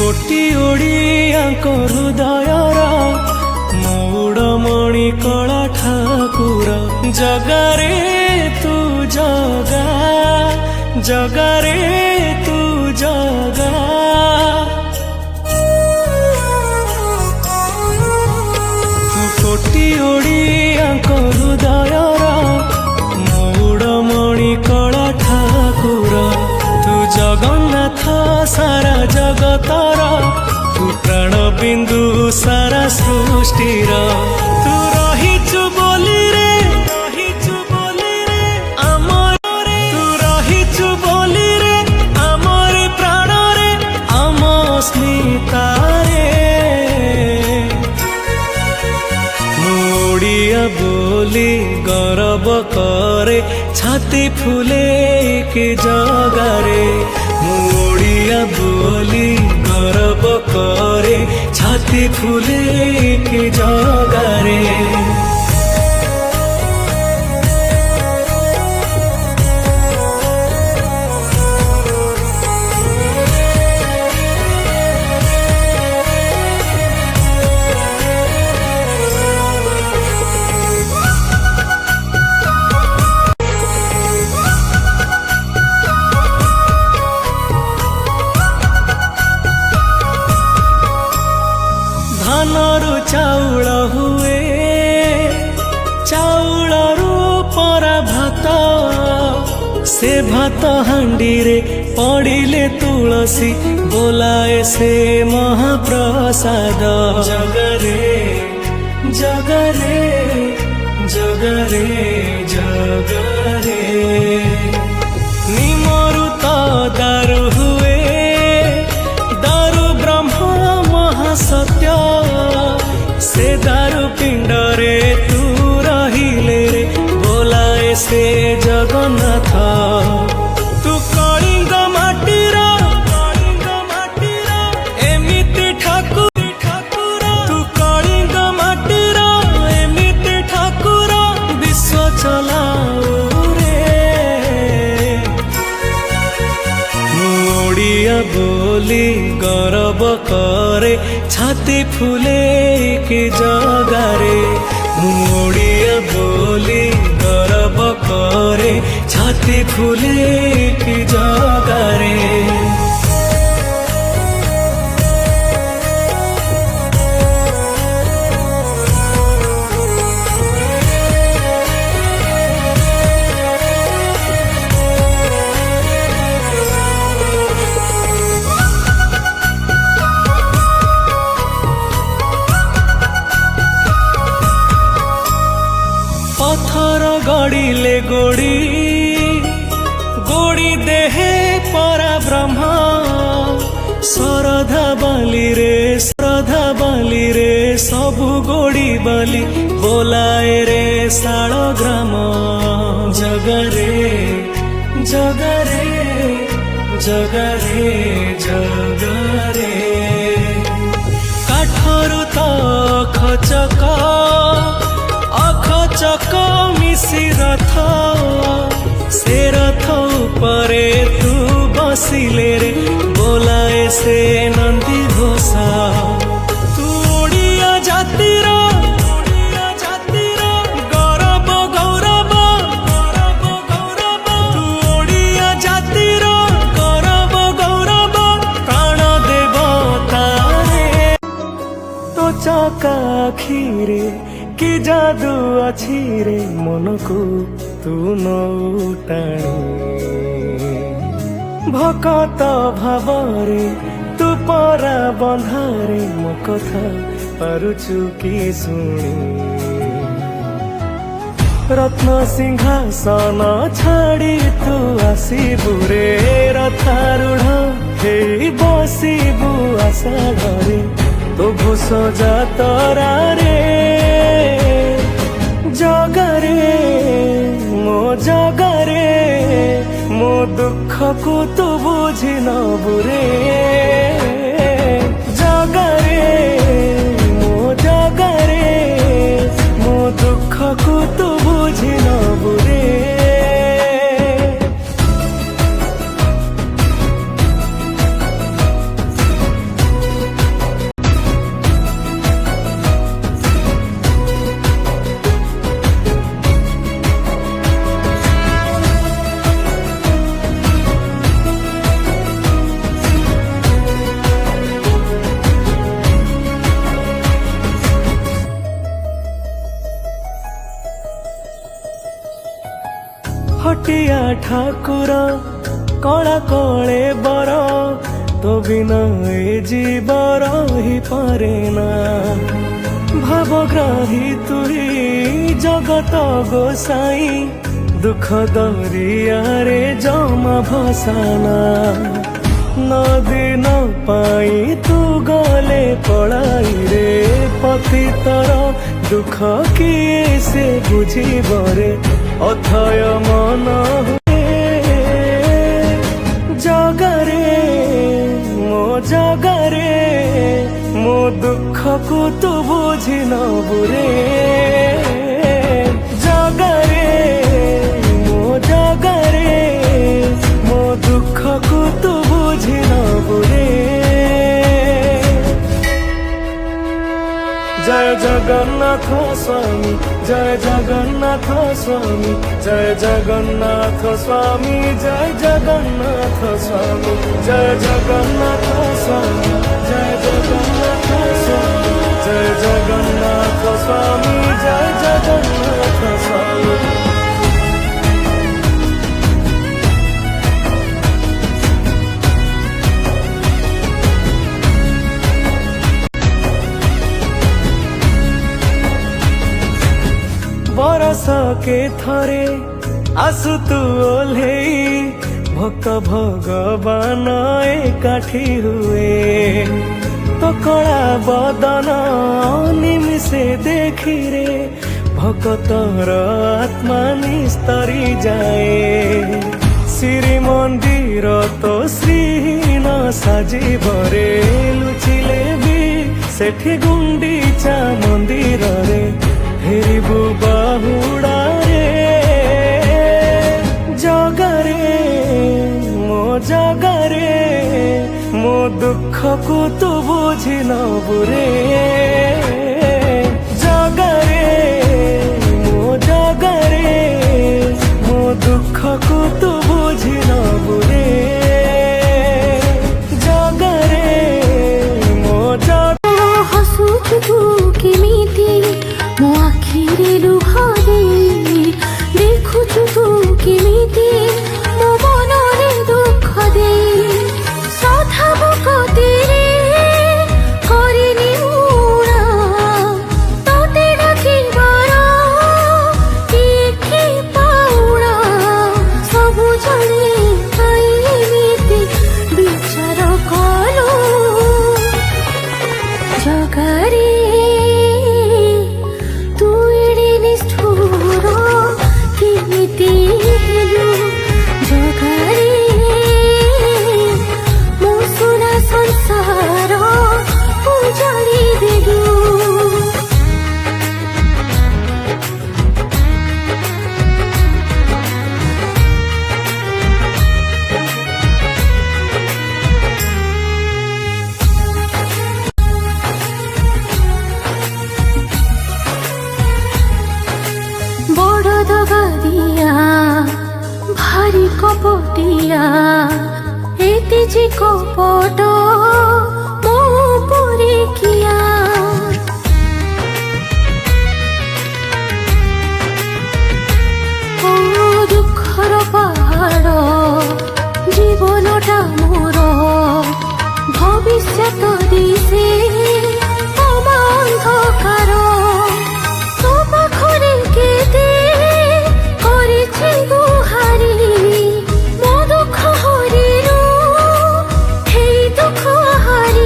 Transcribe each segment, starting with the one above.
कोटी ओडियाको हृदयर मौडमणि कला ठाकुर जगारे तू जगा जगारे तू जगा कोटी ओडियाको हृदयर मौडमणि कला ठाकुर तू जगन्नाथ सारा जगतर तू प्राण बिंदु सारा सृष्टिर तू रहिचु बोली रे आमर तू रहिचु बोली रे आमर प्राण रे आम स्मितारे ओडिया बोली गौरव करे छाती फुले के जगारे ओडिया बोली गौरव करे छाती फुले के जगारे धानरु चाउल हुए चाउलरु परा भात से भात हांडी रे पड़िले तुलसी बोलाए से महाप्रसाद जगरे जगरे जगरे जगरे निमरु तो दारु हुए दारु ब्रह्म महासत्य से दारु पिंड रे तू रहिले रे बोलाए से जगन्नाथ तू कलिंग माटीर एमिति ठाकुर तू कलिंग माटीर एमिति ठाकुर विश्व चलाऊ रे ओडिया बोली गौरव करे छाती फुले के जगारे ओडिया बोली गौरव करे छाती फुले के जगारे पत्थर गड़िले गोड़ी गोड़ी देहे परा ब्रह्म श्रद्धा बाली रे सबु गोड़ी बाली बोलाए रे शाल ग्राम जगरे जगरे जगरे जगरे काठरु तो खचक चक मिसी रथ से रथ उपरे तू बसिले रे बोलाए से नंदी घोषा तू ओडिया जातिर गौरव गौरव तू ओडिया जातिर गौरव गौरव प्राण देवता रे तो चका आखिरे कि जादू अच्छी रे मन को तू नौटाणी भकत भावरे तू परा बंधारे मो कथा पारुचु कि शुणी रत्न सिंहासन छाड़ी तू आसीबु रे रथारूढ़ हे बसिबु आशा घरे तो घोष जातरा रे जगरे मो दुख को तू बुझी नबु रे जगरे मो दुख को तू बुझी नबु रे ଛୋଟିଆ ଠାକୁର କଳା କଳେ ବର ତୋ ବିନା ଏ ଜୀବ ରହିପାରେ ନା ভাবগ্রাহী তুই জগত গোসাই দুঃখ দরিয়ারে জমা ভসানা নদী ন পাই তু গলে পড়াই রে পতিতর দুঃখ কিয়ে সে বুঝিবরে অথয় মন জগারে মো জগারে ମୋ ଦୁଃଖକୁ ତୁ ବୁଝି ନବୁରେ ଜଗାରେ ମୋ ଜଗାରେ ମୋ ଦୁଃଖକୁ ତୁ ବୁଝି ନବୁରେ ଜୟ ଜଗନ୍ନାଥ ସ୍ୱାମୀ ଜୟ ଜଗନ୍ନାଥ ସ୍ୱାମୀ ଜୟ ଜଗନ୍ନାଥ ସ୍ୱାମୀ ଜୟ ଜଗନ୍ନାଥ ସ୍ୱାମୀ ଜୟ ଜଗନ୍ନାଥ ସ୍ୱାମୀ ଜୟ ଜଗନ୍ନାଥ ସ୍ୱାମୀ ଜୟ ଜଗନ୍ନାଥ ସ୍ୱାମୀ ଜୟ ଜଗନ୍ନାଥ ସ୍ୱାମୀ বরষকে থরে আসু তু ওহ্লেই ভক্ত ভগবান একাঠি হুয়ে তো কলা বদন নিমিষে দেখিরে ভক্তর আত্মা নিস্তরি যায় শ্রীমন্দির তো শ্রীহীন সাজিবরে লুচিলে বি সেঠি গুন্ডিচা মন্দিরে ফেরিবু বাহুড়ারে জগারে ମୋ ଜଗାରେ ମୋ ଦୁଃଖକୁ ତୁ ବୁଝି ନବୁରେ ଜଗାରେ ମୋ ଜଗାରେ ମୋ ଦୁଃଖକୁ ତୁ ବୁଝି ନବୁରେ ଜଗାରେ ମୋ ଜଗାରେ ହସୁଛୁ ତୁ କେମିତି ମୋ ଆଖିରେ ଲୁହ ଦେଇ ଦେଖୁଛୁ ତୁ କେମିତି ମୋ ମନରେ ଦୁଃଖ ଦେଇ ସଧାବୁ କତିରେ କରିନି ଉଣା ତୋତେ ଡାକିବାର କି ପାଉଣା ସବୁ ଜଣେ କାଇଁ ଏମିତି ବିଚାର କଲୁ ଜଗାରେ ତୁ ଏଡ଼େ ନିଷ୍ଠୁର କେମିତି ହେଲୁ ଜଗାରେ ମୋ ସୁନା ସଂସାର ଉଜାଡ଼ି ଦେଲୁ বড় দগা দিয়া ভারি কপটিয়া এতে যে কপট মো পরে কিয়া ও দুঃখর পাহাড় জীবনটা মোর ভবিষ্যৎ দিশে অন্ধকার তো পাখরে কেতে করেছি গুহারি ମୋ ଦୁଃଖ ହରିରୁ ହେଇ ଦୁଃଖ ହାରି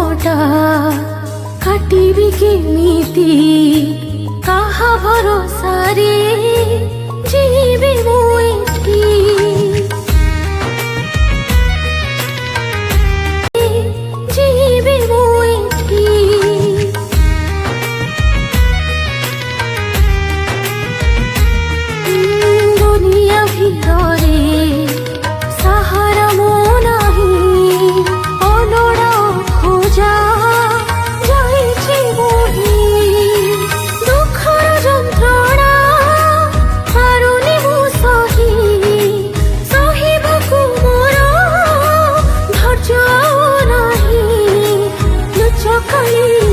ଦିନଟା କାଟିବି କେମିତି କାହା ଭରସାରେ ଯିବି ମୁଁ ଏଠି ଯିବି ମୁଁ ଏଠି দুনিয়া ভিতরে সাহারা মোনাহি অনড়া খোঁজা যাইছি বহি দুঃখর যন্ত্রণা পারুনি মু সহি সহিବାକୁ ମୋର ଧୈର୍ଯ୍ୟ ଆଉ ନାହିଁ ଲୁଚକାଳି